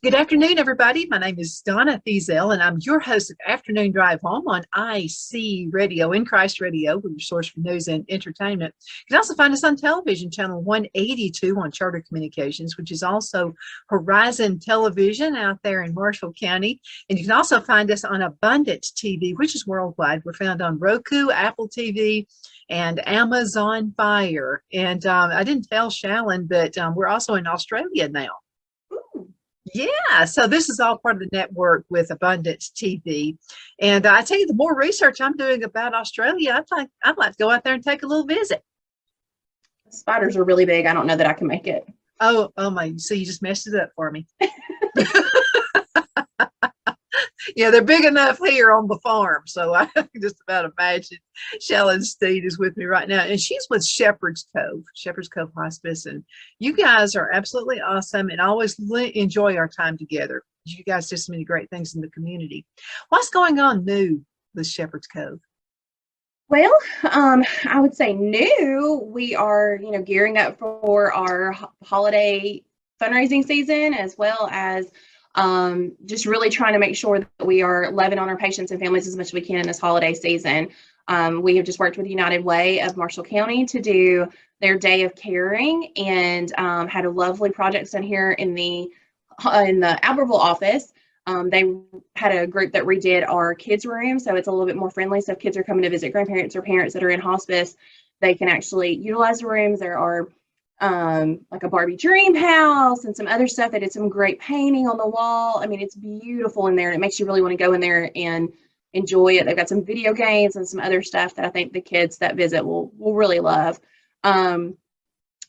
Good afternoon, everybody. My name is Donna Thiesel, and I'm your host of Afternoon Drive Home on IC Radio, In Christ Radio, with your source for news and entertainment. You can also find us on television, channel 182 on Charter Communications, which is also Horizon Television out there in Marshall County. And you can also find us on Abundant TV, which is worldwide. We're found on Roku, Apple TV, and Amazon Fire. And I didn't tell Shalon, but we're also in Australia now. Yeah, so this is all part of the network with Abundance TV. And I tell you, the more research I'm doing about Australia, I'd like to go out there and take a little visit. Spiders are really big. I don't know that I can make it. Oh my, so you just messed it up for me. Yeah, they're big enough here on the farm, so I can just about imagine. Shalon Steed is with me right now, and she's with Shepherd's Cove Hospice, and you guys are absolutely awesome, and I always enjoy our time together. You guys do so many great things in the community. What's going on new with Shepherd's Cove? Well, I would say new. We are, gearing up for our holiday fundraising season, as well as just really trying to make sure that we are loving on our patients and families as much as we can in this holiday season. We have just worked with United Way of Marshall County to do their Day of Caring, and had a lovely project done here in the Albertville office. They had a group that redid our kids' room, so it's a little bit more friendly. So if kids are coming to visit grandparents or parents that are in hospice, they can actually utilize the rooms. There are like a Barbie dream house and some other stuff. They did some great painting on the wall. I mean, it's beautiful in there, and it makes you really want to go in there and enjoy it. They've got some video games and some other stuff that I think the kids that visit will really love. And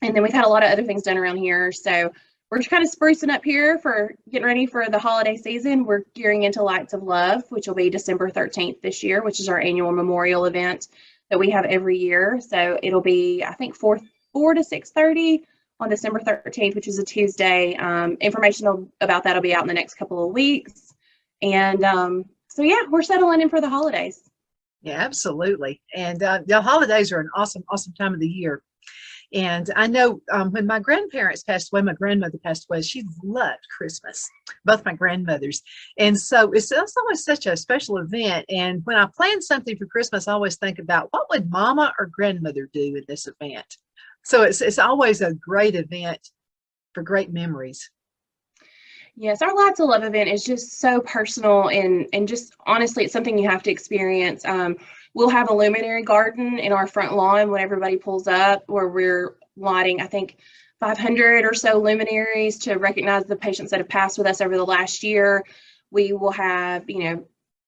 then we've had a lot of other things done around here. So we're just kind of sprucing up here for getting ready for the holiday season. We're gearing into Lights of Love, which will be December 13th this year, which is our annual memorial event that we have every year. So it'll be, I think, 4 to 6:30 on December 13th, which is a Tuesday. Information about that will be out in the next couple of weeks. And so, yeah, we're settling in for the holidays. Yeah, absolutely. And the holidays are an awesome time of the year. And I know when my grandparents passed away, my grandmother passed away, she loved Christmas, both my grandmothers. And so it's always such a special event. And when I plan something for Christmas, I always think about what would mama or grandmother do in this event? So it's always a great event for great memories. Yes, our Lights of Love event is just so personal, and just honestly, it's something you have to experience. We'll have a luminary garden in our front lawn when everybody pulls up, where we're lighting, I think, 500 or so luminaries to recognize the patients that have passed with us over the last year. We will have,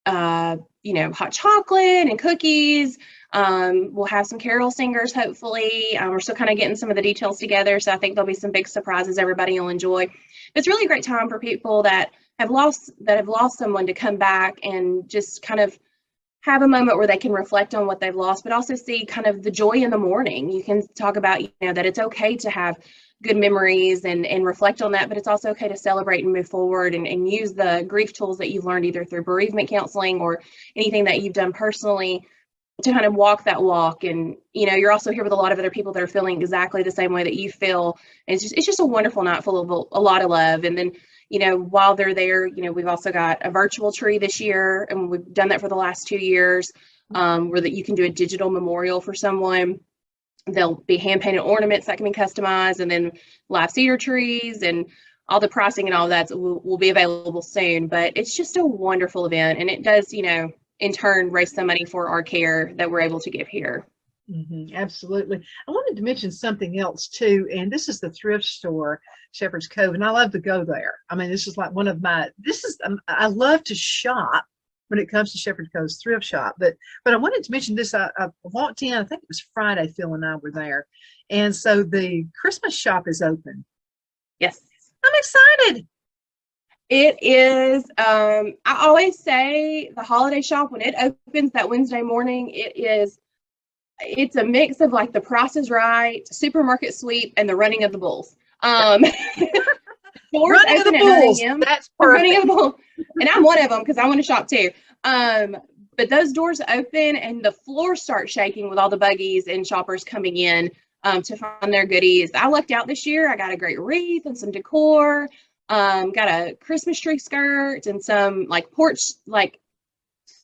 hot chocolate and cookies. We'll have some carol singers, hopefully. We're still kind of getting some of the details together, so I think there'll be some big surprises everybody will enjoy. It's really a great time for people that have lost someone to come back and just kind of have a moment where they can reflect on what they've lost, but also see kind of the joy in the morning. You can talk about, that it's okay to have good memories and reflect on that, but it's also okay to celebrate and move forward and use the grief tools that you've learned either through bereavement counseling or anything that you've done personally to kind of walk that walk. And, you're also here with a lot of other people that are feeling exactly the same way that you feel. And it's just a wonderful night full of a lot of love. And then, while they're there, we've also got a virtual tree this year, and we've done that for the last 2 years, where that you can do a digital memorial for someone. There'll be hand-painted ornaments that can be customized, and then live cedar trees, and all the pricing and all of that will be available soon. But it's just a wonderful event, and it does, in turn, raise some money for our care that we're able to give here. Absolutely. I wanted to mention something else too, and this is the thrift store, Shepherd's Cove, and I love to go there. I mean, this is like one of my, I love to shop when it comes to Shepherd's Cove's thrift shop, but I wanted to mention this. I walked in, I think it was Friday, Phil and I were there, and so the Christmas shop is open. Yes. I'm excited. It is, I always say the holiday shop, when it opens that Wednesday morning, it's a mix of like the Price is Right, supermarket sweep, and the running of the bulls. Doors Running open of the at 9 bulls. a.m. That's perfect. Running of the bulls. And I'm one of them because I want to shop too. But those doors open and the floor starts shaking with all the buggies and shoppers coming in to find their goodies. I lucked out this year. I got a great wreath and some decor. Got a Christmas tree skirt and some like porch, like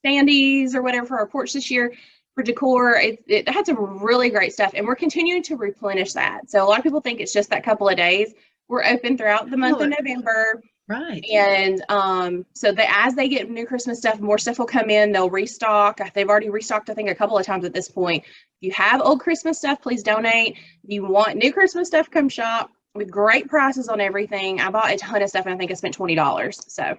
standees or whatever for our porch this year for decor. It had some really great stuff, and we're continuing to replenish that. So a lot of people think it's just that couple of days. We're open throughout the month of November. Right. And so as they get new Christmas stuff, more stuff will come in. They'll restock. They've already restocked, I think, a couple of times at this point. If you have old Christmas stuff, please donate. If you want new Christmas stuff, come shop with great prices on everything. I bought a ton of stuff, and I think I spent $20. So,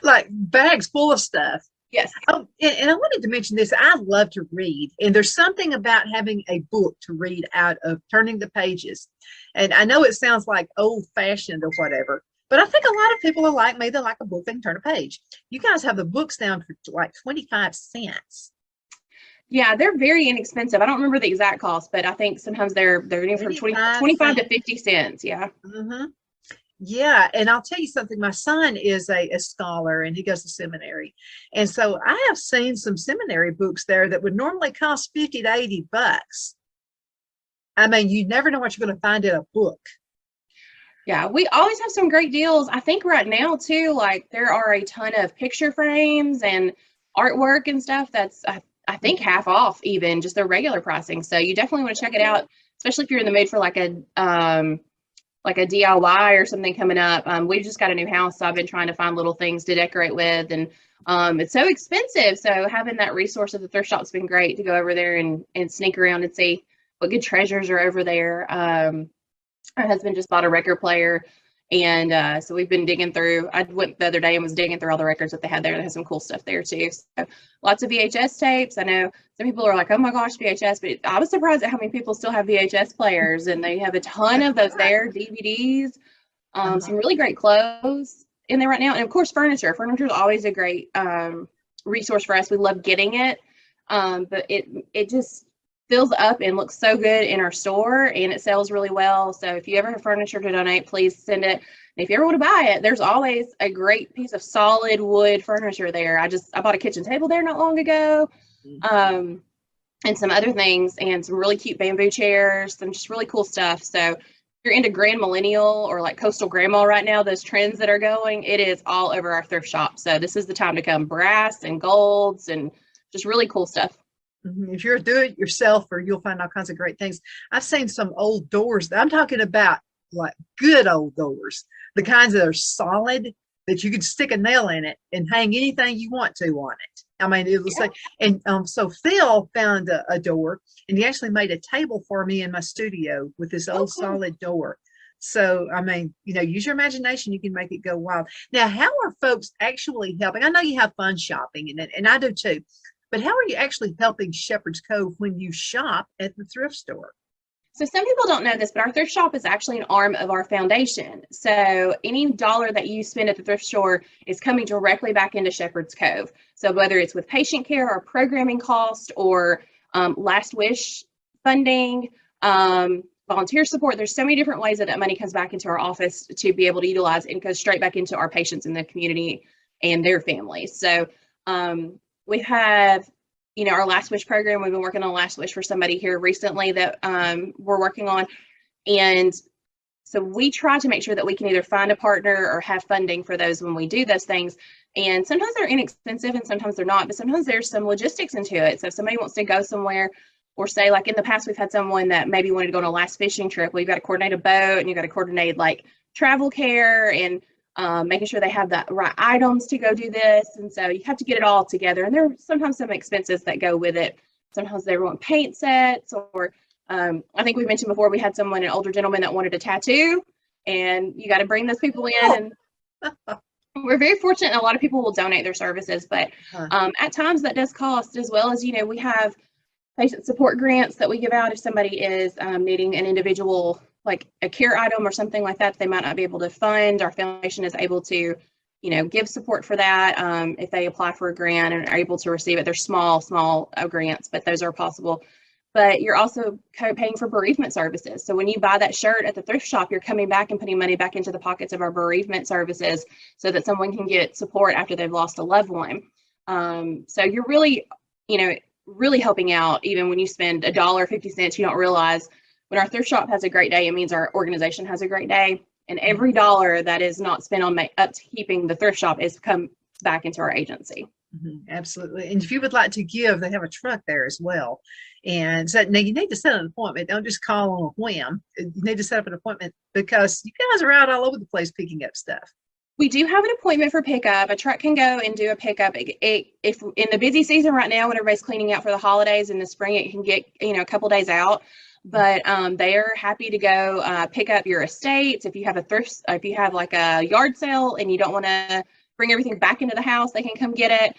like bags full of stuff. yes. Oh, and I wanted to mention this. I love to read, and there's something about having a book to read out of, turning the pages. And I know it sounds like old-fashioned or whatever, but I think a lot of people are like me. They like a book, they can turn a page. You guys have the books down for like 25 cents. Yeah, they're very inexpensive. I don't remember the exact cost, but I think sometimes they're getting from 25 to 50 cents. Yeah. Mm-hmm. Yeah, and I'll tell you something. My son is a scholar, and he goes to seminary, and so I have seen some seminary books there that would normally cost 50 to 80 bucks. I mean, you never know what you're going to find in a book. Yeah, we always have some great deals. I think right now too, like there are a ton of picture frames and artwork and stuff that's I think half off even just their regular pricing. So you definitely want to check it out, especially if you're in the mood for like a DIY or something coming up. We just got a new house, so I've been trying to find little things to decorate with, and it's so expensive. So having that resource of the thrift shop's been great to go over there and sneak around and see what good treasures are over there. My husband just bought a record player, and so we've been digging through. I went the other day and was digging through all the records that they had there. They have some cool stuff there too. So lots of VHS tapes. I know some people are like, oh my gosh, VHS, but I was surprised at how many people still have VHS players, and they have a ton of those there, DVDs, some really great clothes in there right now. And of course, furniture. Furniture is always a great resource for us. We love getting it, but it just fills up and looks so good in our store, and it sells really well. So if you ever have furniture to donate, please send it. And if you ever want to buy it, there's always a great piece of solid wood furniture there. I bought a kitchen table there not long ago, and some other things, and some really cute bamboo chairs, some just really cool stuff. So if you're into grand millennial or like coastal grandma right now, those trends that are going, it is all over our thrift shop. So this is the time to come. Brass and golds and just really cool stuff. If you're a do-it-yourselfer, you'll find all kinds of great things. I've seen some old doors. I'm talking about like good old doors, the kinds that are solid that you could stick a nail in it and hang anything you want to on it. I mean, it was like, and so Phil found a door, and he actually made a table for me in my studio with this old solid door. So, I mean, use your imagination. You can make it go wild. Now, how are folks actually helping? I know you have fun shopping, and I do too. But how are you actually helping Shepherd's Cove when you shop at the thrift store? So some people don't know this, but our thrift shop is actually an arm of our foundation. So any dollar that you spend at the thrift store is coming directly back into Shepherd's Cove. So whether it's with patient care or programming cost or Last Wish funding, volunteer support, there's so many different ways that money comes back into our office to be able to utilize and goes straight back into our patients in the community and their families. So we have, our Last Wish program. We've been working on Last Wish for somebody here recently that we're working on. And so we try to make sure that we can either find a partner or have funding for those when we do those things. And sometimes they're inexpensive and sometimes they're not, but sometimes there's some logistics into it. So if somebody wants to go somewhere, or say like in the past, we've had someone that maybe wanted to go on a last fishing trip. Well, you've got to coordinate a boat, and you've got to coordinate like travel care and making sure they have the right items to go do this. And so you have to get it all together. And there are sometimes some expenses that go with it. Sometimes they want paint sets, or I think we mentioned before, we had an older gentleman that wanted a tattoo, and you got to bring those people in. And we're very fortunate, and a lot of people will donate their services, but at times that does cost, as well as, we have patient support grants that we give out if somebody is needing an individual, like a care item or something like that, they might not be able to fund. Our foundation is able to, give support for that if they apply for a grant and are able to receive it. They're small grants, but those are possible. But you're also paying for bereavement services. So when you buy that shirt at the thrift shop, you're coming back and putting money back into the pockets of our bereavement services so that someone can get support after they've lost a loved one. So you're really, really helping out. Even when you spend $1.50, you don't realize when our thrift shop has a great day, it means our organization has a great day. And every dollar that is not spent on upkeeping the thrift shop is come back into our agency. Absolutely. And if you would like to give, they have a truck there as well. And so now you need to set an appointment. Don't just call on a whim. You need to set up an appointment because you guys are out all over the place picking up stuff. We do have an appointment for pickup. A truck can go and do a pickup. If in the busy season right now, when everybody's cleaning out for the holidays, in the spring, it can get, a couple days out. But they are happy to go pick up your estates. If you have if you have like a yard sale and you don't want to bring everything back into the house, they can come get it.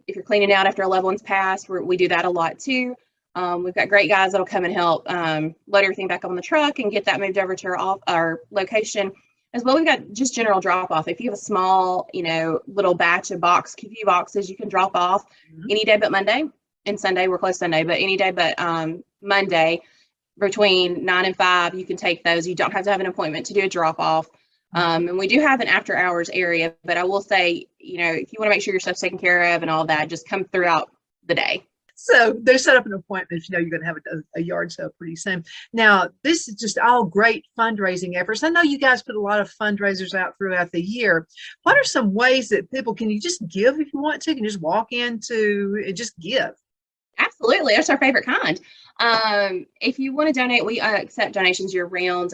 If you're cleaning out after a loved one's passed, we do that a lot too. We've got great guys that'll come and help load everything back on the truck and get that moved over to our location. As well, we've got just general drop off. If you have a small, little batch of few boxes, you can drop off any day but Monday. And Sunday, we're closed Sunday, but any day but Monday between 9 and 5, you can take those. You don't have to have an appointment to do a drop off. And we do have an after hours area, but I will say, if you want to make sure your stuff's taken care of and all that, just come throughout the day. So they set up an appointment if you're going to have a yard sale pretty soon. Now, this is just all great fundraising efforts. I know you guys put a lot of fundraisers out throughout the year. What are some ways that can you just give if you want to? Can you just walk into and just give? Absolutely. That's our favorite kind. If you want to donate, we accept donations year round.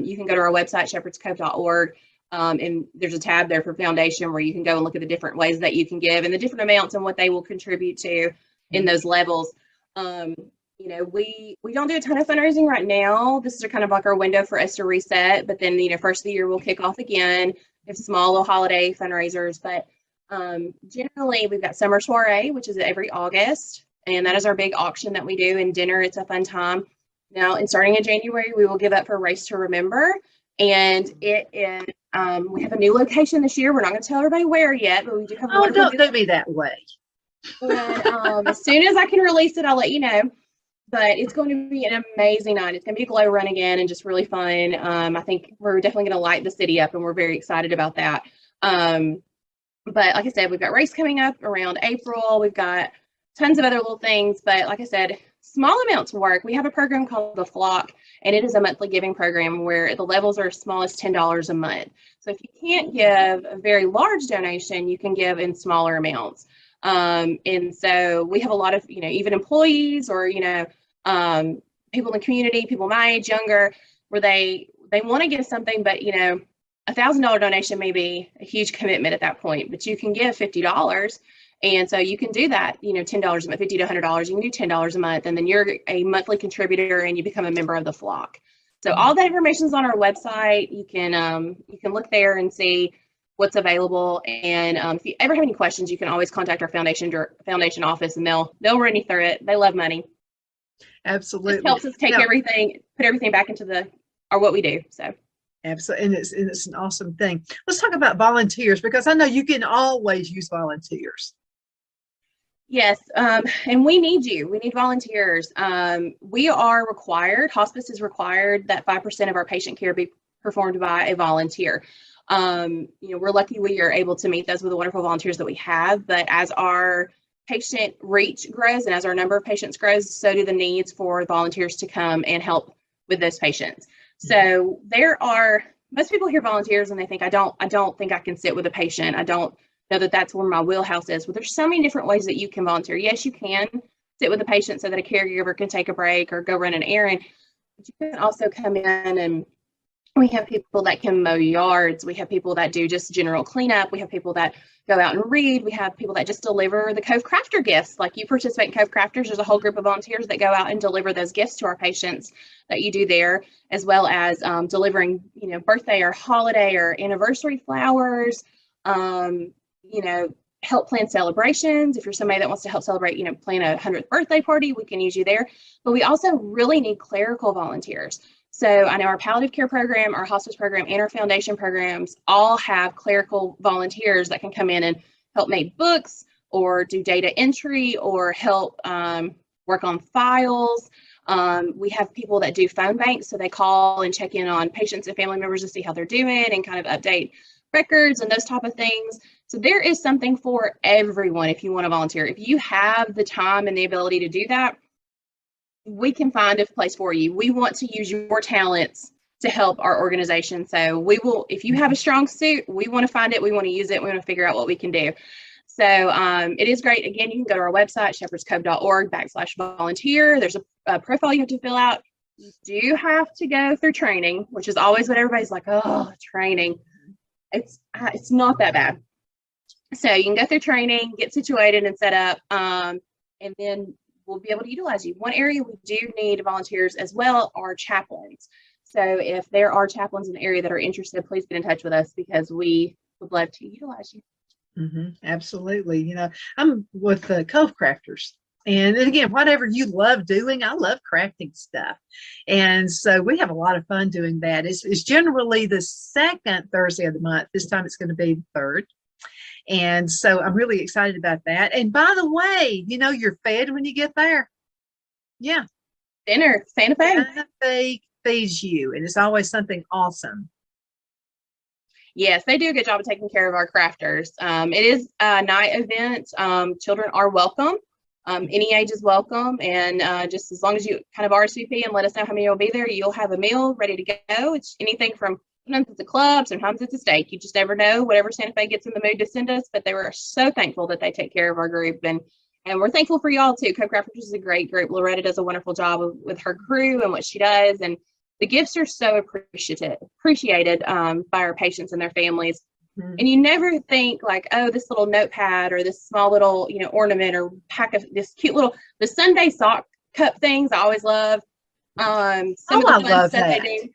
You can go to our website, shepherdscove.org. And there's a tab there for foundation where you can go and look at the different ways that you can give and the different amounts and what they will contribute to in those levels. We don't do a ton of fundraising right now. This is kind of like our window for us to reset, but then, first of the year we'll kick off again. We have small little holiday fundraisers, but generally we've got summer soiree, which is every August, and that is our big auction that we do, and dinner. It's a fun time. Now, and starting in January, we will give up for Race to Remember, and it is, we have a new location this year. We're not going to tell everybody where yet, but we do have. Oh, don't be that way. And as soon as I can release it, I'll let you know. But it's going to be an amazing night. It's going to be a glow run again and just really fun. I think we're definitely going to light the city up, and we're very excited about that. But like I said, we've got race coming up around April. We've got tons of other little things. But like I said, small amounts work. We have a program called The Flock, and it is a monthly giving program where the levels are as small as $10 a month. So if you can't give a very large donation, you can give in smaller amounts. And so we have a lot of, even employees or, people in the community, people my age, younger, where they want to give something, but, $1,000 donation may be a huge commitment at that point, but you can give $50. And so you can do that, $10 a month, $50 to $100, you can do $10 a month, and then you're a monthly contributor and you become a member of the flock. So all that information is on our website. You can look there and see what's available. And if you ever have any questions, you can always contact our foundation office, and they'll run you through it. They love money. Absolutely. It helps us put everything back into what we do. So. Absolutely. And it's an awesome thing. Let's talk about volunteers, because I know you can always use volunteers. Yes. And we need you. We need volunteers. We are required, hospice is required that 5% of our patient care be performed by a volunteer. We're lucky we are able to meet those with the wonderful volunteers that we have, but as our patient reach grows and as our number of patients grows, so do the needs for volunteers to come and help with those patients. So most people hear volunteers and they think, I don't think I can sit with a patient. I don't know that that's where my wheelhouse is. Well, there's so many different ways that you can volunteer. Yes, you can sit with a patient so that a caregiver can take a break or go run an errand, but you can also come in, and we have people that can mow yards. We have people that do just general cleanup. We have people that go out and read. We have people that just deliver the Cove Crafter gifts. Like you participate in Cove Crafters, there's a whole group of volunteers that go out and deliver those gifts to our patients that you do there, as well as delivering, birthday or holiday or anniversary flowers, help plan celebrations. If you're somebody that wants to help celebrate, plan a 100th birthday party, we can use you there. But we also really need clerical volunteers. So I know our palliative care program, our hospice program, and our foundation programs all have clerical volunteers that can come in and help make books or do data entry or help work on files. We have people that do phone banks, so they call and check in on patients and family members to see how they're doing and kind of update records and those type of things. So there is something for everyone if you want to volunteer. If you have the time and the ability to do that, we can find a place for you. We want to use your talents to help our organization. So we will, if you have a strong suit, we want to find it, we want to use it, we want to figure out what we can do. So it is great. Again, you can go to our website, shepherdscove.org/volunteer. There's a profile you have to fill out. You do have to go through training, which is always what everybody's like, oh, training. It's not that bad. So you can go through training, get situated and set up, and then we'll be able to utilize you. One area we do need volunteers as well are chaplains. So if there are chaplains in the area that are interested, please get in touch with us because we would love to utilize you. Absolutely. You know, I'm with the Cove Crafters. And again, whatever you love doing, I love crafting stuff. And so we have a lot of fun doing that. It's generally the second Thursday of the month. This time it's going to be the third. And so I'm really excited about that. And by the way, you know, you're fed when you get there. Yeah. Dinner, Santa Fe. Santa Fe feeds you. And it's always something awesome. Yes, they do a good job of taking care of our crafters. It is a night event. Children are welcome. Any age is welcome. And just as long as you kind of RSVP and let us know how many will be there, you'll have a meal ready to go. It's anything from, sometimes it's a club, sometimes it's a steak. You just never know, whatever Santa Fe gets in the mood to send us. But they were so thankful that they take care of our group. And we're thankful for y'all too. Cove Crafters is a great group. Loretta does a wonderful job with her crew and what she does. And the gifts are so appreciated by our patients and their families. And you never think like, oh, this little notepad or this small little, you know, ornament or pack of this cute little, the Sunday sock cup things I always love. Some of the fun stuff they do.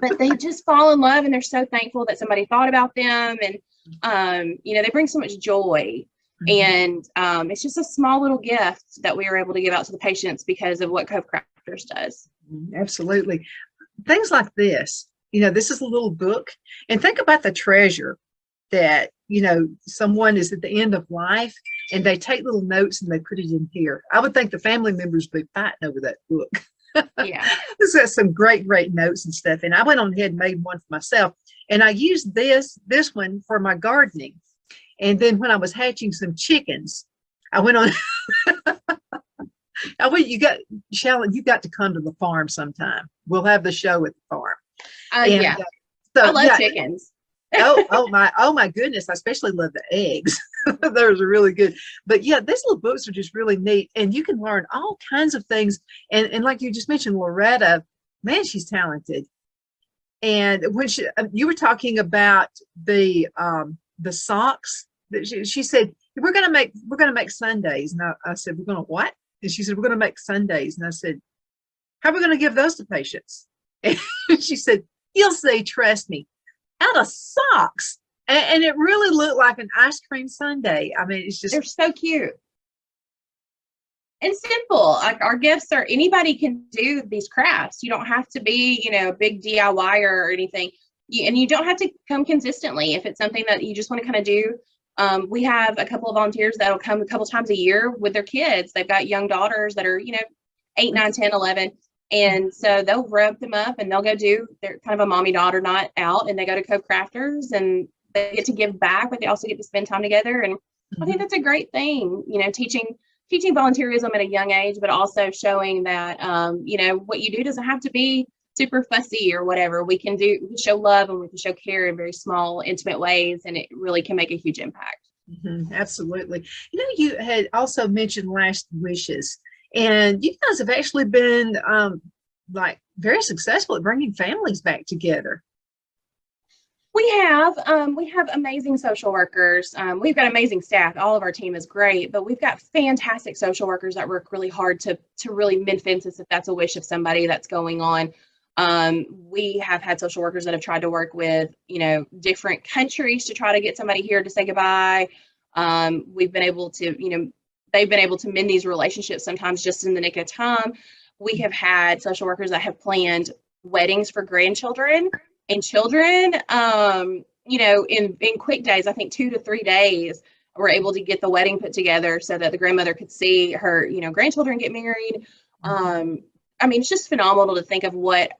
But they just fall in love and they're so thankful that somebody thought about them. And, you know, they bring so much joy. And it's just a small little gift that we were able to give out to the patients because of what Cove Crafters does. Absolutely. Things like this, you know, this is a little book, and think about the treasure that, you know, someone is at the end of life and they take little notes and they put it in here. I would think the family members would be fighting over that book. Yeah. This has some great notes and stuff. And I went on ahead and made one for myself. And I used this one for my gardening. And then when I was hatching some chickens, I went on Shalon, you got to come to the farm sometime. We'll have the show at the farm. Yeah. So, I love chickens. oh my goodness. I especially love the eggs. Those are really good. But yeah, these little books are just really neat. And you can learn all kinds of things. And like you just mentioned, Loretta, man, she's talented. And when you were talking about the socks, she said, we're gonna make Sundays. And I said, we're gonna what? And she said, we're gonna make Sundays. And I said, how are we gonna give those to patients? And she said, you'll see, trust me, out of socks. And it really looked like an ice cream sundae. I mean, it's just, they're so cute and simple. Like our gifts are, anybody can do these crafts. You don't have to be, you know, a big DIYer or anything. And you don't have to come consistently if it's something that you just want to kind of do. We have a couple of volunteers that'll come a couple times a year with their kids. They've got young daughters that are, you know, 8, 9, 10, 11. And so they'll rope them up and they'll go do, they're kind of a mommy daughter night out, and they go to Cove Crafters and they get to give back, but they also get to spend time together. And I think that's a great thing, you know, teaching volunteerism at a young age, but also showing that, you know, what you do doesn't have to be super fussy or whatever. We can show love and we can show care in very small, intimate ways, and it really can make a huge impact. Absolutely. You know, you had also mentioned Last Wishes, and you guys have actually been like very successful at bringing families back together. We have amazing social workers. We've got amazing staff. All of our team is great, but we've got fantastic social workers that work really hard to really mend fences if that's a wish of somebody that's going on. We have had social workers that have tried to work with, you know, different countries to try to get somebody here to say goodbye. We've been able to, you know, they've been able to mend these relationships sometimes just in the nick of time. We have had social workers that have planned weddings for grandchildren and children, you know, in quick days. I think 2 to 3 days, we're able to get the wedding put together so that the grandmother could see her, you know, grandchildren get married. I mean, it's just phenomenal to think of what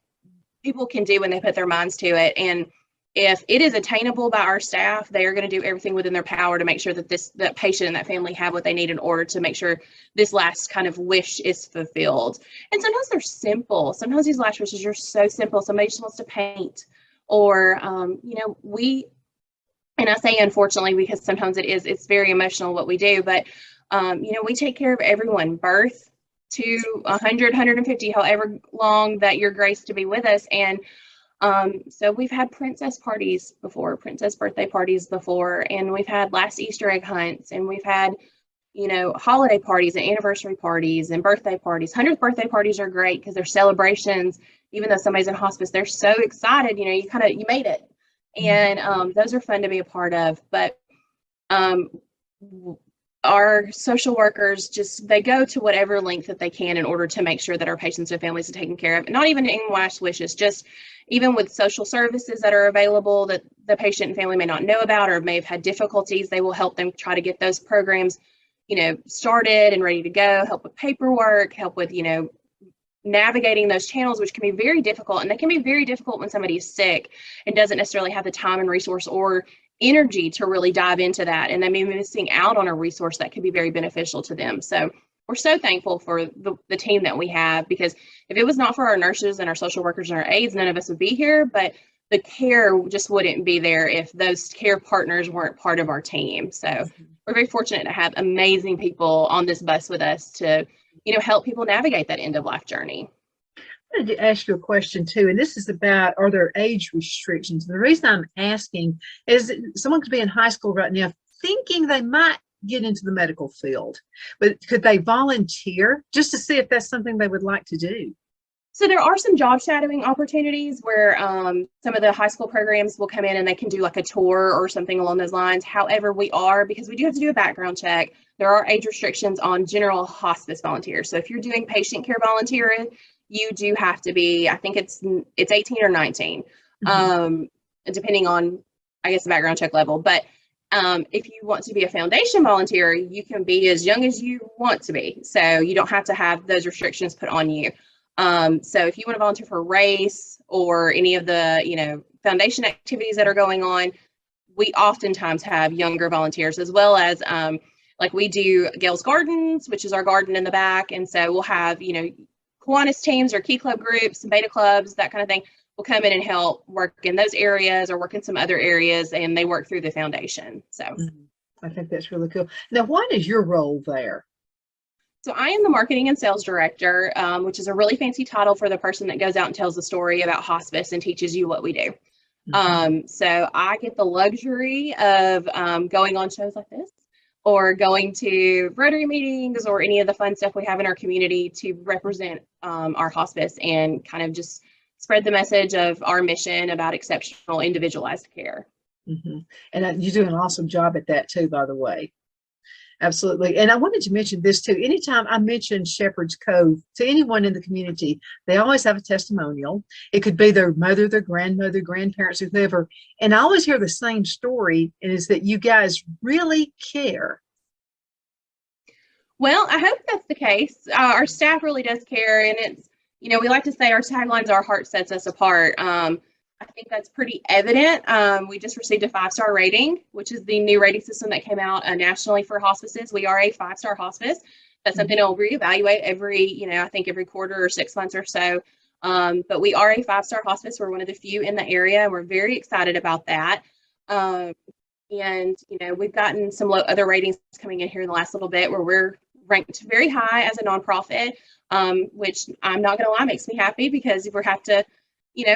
people can do when they put their minds to it. And if it is attainable by our staff, they are going to do everything within their power to make sure that that patient and that family have what they need in order to make sure this last kind of wish is fulfilled. And sometimes they're simple. Sometimes these last wishes are so simple. Somebody just wants to paint, or and I say unfortunately because sometimes it's very emotional what we do, but we take care of everyone, birth to 100, 150, however long that you're graced to be with us. And so we've had princess parties before, princess birthday parties before, and we've had last Easter egg hunts, and we've had, holiday parties and anniversary parties and birthday parties. 100th birthday parties are great because they're celebrations. Even though somebody's in hospice, they're so excited, you made it. And those are fun to be a part of. But our social workers they go to whatever length that they can in order to make sure that our patients and families are taken care of. Not even in last wishes, just even with social services that are available that the patient and family may not know about or may have had difficulties, they will help them try to get those programs, started and ready to go, help with paperwork, help with, navigating those channels, which can be very difficult. And they can be very difficult when somebody is sick and doesn't necessarily have the time and resource or energy to really dive into that. And they may be missing out on a resource that could be very beneficial to them. So we're so thankful for the team that we have, because if it was not for our nurses and our social workers and our aides, none of us would be here. But the care just wouldn't be there if those care partners weren't part of our team. So we're very fortunate to have amazing people on this bus with us to help people navigate that end of life journey. I wanted to ask you a question too, and this is about, are there age restrictions? The reason I'm asking is someone could be in high school right now thinking they might get into the medical field, but could they volunteer just to see if that's something they would like to do? So there are some job shadowing opportunities where some of the high school programs will come in and they can do like a tour or something along those lines. However, because we do have to do a background check, there are age restrictions on general hospice volunteers. So if you're doing patient care volunteering, you do have to be, I think it's 18 or 19, depending on, I guess, the background check level. But if you want to be a foundation volunteer, you can be as young as you want to be. So you don't have to have those restrictions put on you. So if you want to volunteer for race or any of the, foundation activities that are going on, we oftentimes have younger volunteers, as well as like we do Gales Gardens, which is our garden in the back. And so we'll have, Kiwanis teams or Key Club groups, beta clubs, that kind of thing, will come in and help work in those areas or work in some other areas, and they work through the foundation. So I think that's really cool. Now, what is your role there? So I am the marketing and sales director, which is a really fancy title for the person that goes out and tells the story about hospice and teaches you what we do. So I get the luxury of going on shows like this, or going to Rotary meetings, or any of the fun stuff we have in our community to represent our hospice and kind of just spread the message of our mission about exceptional individualized care. And you do an awesome job at that too, by the way. Absolutely. And I wanted to mention this too. Anytime I mention Shepherd's Cove to anyone in the community, they always have a testimonial. It could be their mother, their grandmother, grandparents, whoever. And I always hear the same story, and is that you guys really care. Well, I hope that's the case. Our staff really does care. And it's, we like to say our taglines, our heart sets us apart. I think that's pretty evident. We just received a 5-star rating, which is the new rating system that came out nationally for hospices. We are a 5-star hospice. That's something I'll reevaluate every, I think every quarter or 6 months or so. But we are a 5-star hospice. We're one of the few in the area. We're very excited about that. And, we've gotten some other ratings coming in here in the last little bit where we're ranked very high as a nonprofit, which I'm not going to lie, makes me happy, because we have to,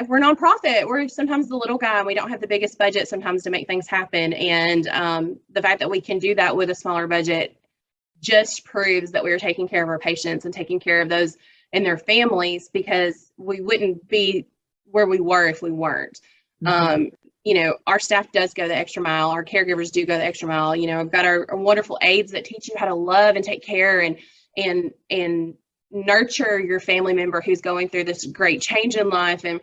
we're nonprofit. We're sometimes the little guy, and we don't have the biggest budget sometimes to make things happen. And the fact that we can do that with a smaller budget just proves that we are taking care of our patients and taking care of those and their families, because we wouldn't be where we were if we weren't. Our staff does go the extra mile. Our caregivers do go the extra mile. I've got our wonderful aides that teach you how to love and take care and nurture your family member who's going through this great change in life. And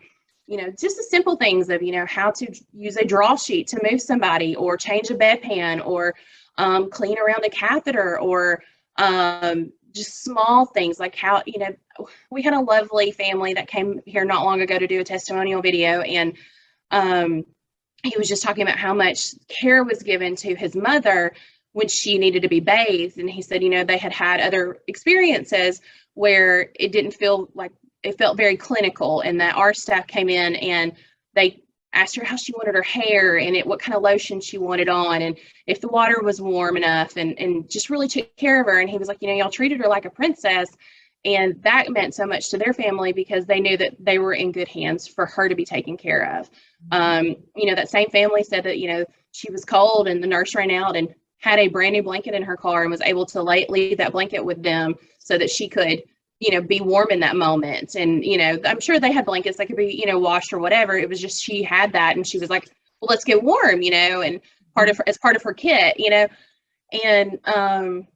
just the simple things of how to use a draw sheet to move somebody, or change a bedpan, or clean around a catheter, or just small things like how we had a lovely family that came here not long ago to do a testimonial video, and he was just talking about how much care was given to his mother when she needed to be bathed. And he said, they had other experiences where it didn't feel like, it felt very clinical, and that our staff came in and they asked her how she wanted her hair and what kind of lotion she wanted on, and if the water was warm enough, and just really took care of her. And he was like, y'all treated her like a princess. And that meant so much to their family because they knew that they were in good hands for her to be taken care of. That same family said that, she was cold and the nurse ran out and had a brand new blanket in her car and was able to leave that blanket with them so that she could, be warm in that moment. And, I'm sure they had blankets that could be, washed or whatever. It was just, she had that and she was like, well, let's get warm, and as part of her kit, and,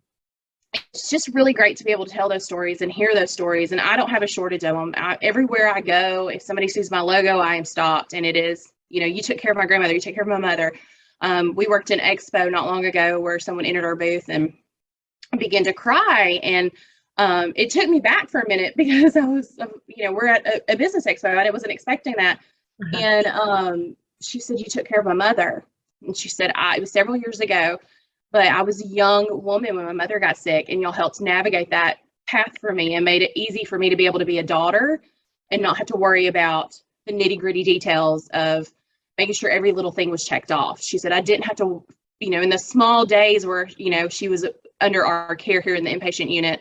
it's just really great to be able to tell those stories and hear those stories. And I don't have a shortage of them. Everywhere I go, if somebody sees my logo, I am stopped. And it is, you took care of my grandmother, you took care of my mother. We worked in Expo not long ago where someone entered our booth and began to cry. And it took me back for a minute because I was, we're at a business expo and I wasn't expecting that. And she said, you took care of my mother. And she said, it was several years ago, but I was a young woman when my mother got sick, and y'all helped navigate that path for me and made it easy for me to be able to be a daughter and not have to worry about the nitty-gritty details of making sure every little thing was checked off. She said, I didn't have to, in the small days where, she was under our care here in the inpatient unit,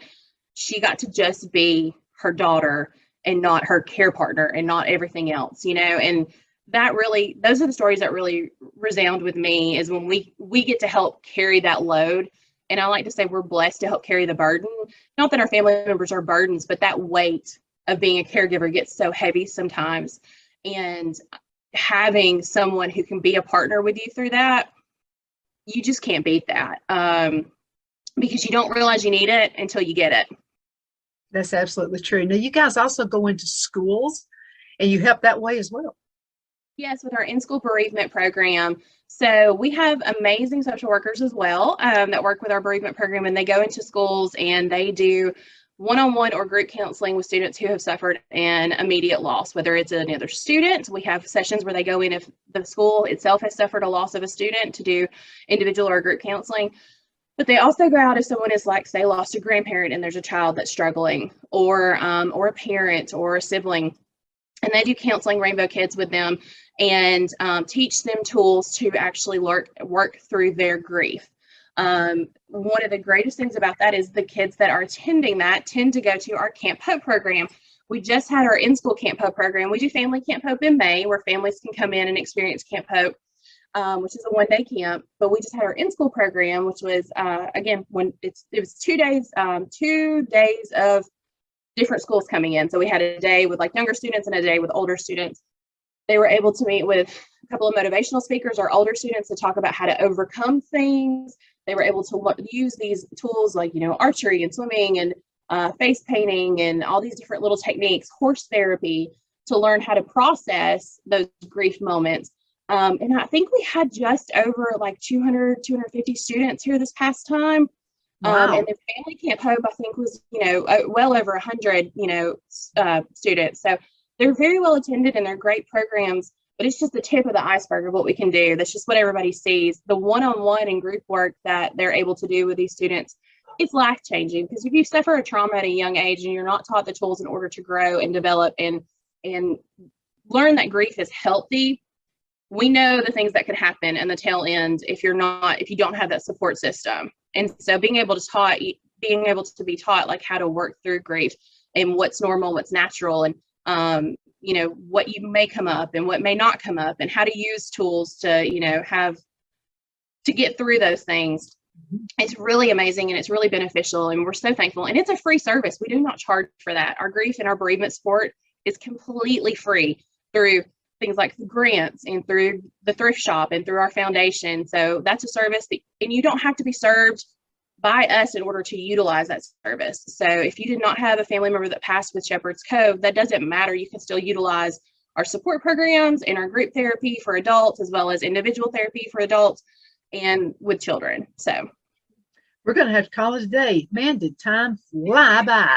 she got to just be her daughter and not her care partner and not everything else, and that really, those are the stories that really resound with me, is when we get to help carry that load. And I like to say we're blessed to help carry the burden. Not that our family members are burdens, but that weight of being a caregiver gets so heavy sometimes. And having someone who can be a partner with you through that, you just can't beat that, because you don't realize you need it until you get it. That's absolutely true. Now, you guys also go into schools and you help that way as well. Yes, with our in-school bereavement program. So we have amazing social workers as well that work with our bereavement program, and they go into schools and they do one-on-one or group counseling with students who have suffered an immediate loss, whether it's another student. We have sessions where they go in if the school itself has suffered a loss of a student to do individual or group counseling. But they also go out if someone is, like, say, lost a grandparent and there's a child that's struggling, or a parent or a sibling. And they do counseling Rainbow Kids with them and teach them tools to actually work through their grief. One of the greatest things about that is the kids that are attending that tend to go to our Camp Hope program. We just had our in-school Camp Hope program. We do Family Camp Hope in May, where families can come in and experience Camp Hope, which is a one-day camp. But we just had our in-school program, which was, again, it was 2 days, 2 days of different schools coming in. So we had a day with, like, younger students and a day with older students. They were able to meet with a couple of motivational speakers, our older students, to talk about how to overcome things. They were able to use these tools like, archery and swimming and face painting and all these different little techniques, horse therapy, to learn how to process those grief moments. And I think we had just over like 250 students here this past time. Wow. And the Family Camp Hope, I think, was, well over 100, students. So they're very well attended and they're great programs, but it's just the tip of the iceberg of what we can do. That's just what everybody sees. The one-on-one and group work that they're able to do with these students, it's life-changing, because if you suffer a trauma at a young age and you're not taught the tools in order to grow and develop and learn that grief is healthy, we know the things that could happen in the tail end if you don't have that support system. And so being able to be taught, like, how to work through grief and what's normal, what's natural, and what you may come up and what may not come up, and how to use tools to, have to get through those things. It's really amazing and it's really beneficial, and we're so thankful. And it's a free service. We do not charge for that. Our grief and our bereavement support is completely free through things like grants and through the thrift shop and through our foundation. So that's a service and you don't have to be served by us in order to utilize that service. So if you did not have a family member that passed with Shepherd's Cove, that doesn't matter. You can still utilize our support programs and our group therapy for adults, as well as individual therapy for adults and with children. So we're going to have to call it a day. Man, did time fly by.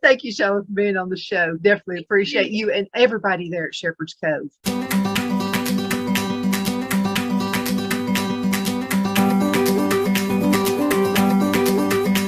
Thank you, Shalon, for being on the show. Definitely appreciate you and everybody there at Shepherd's Cove.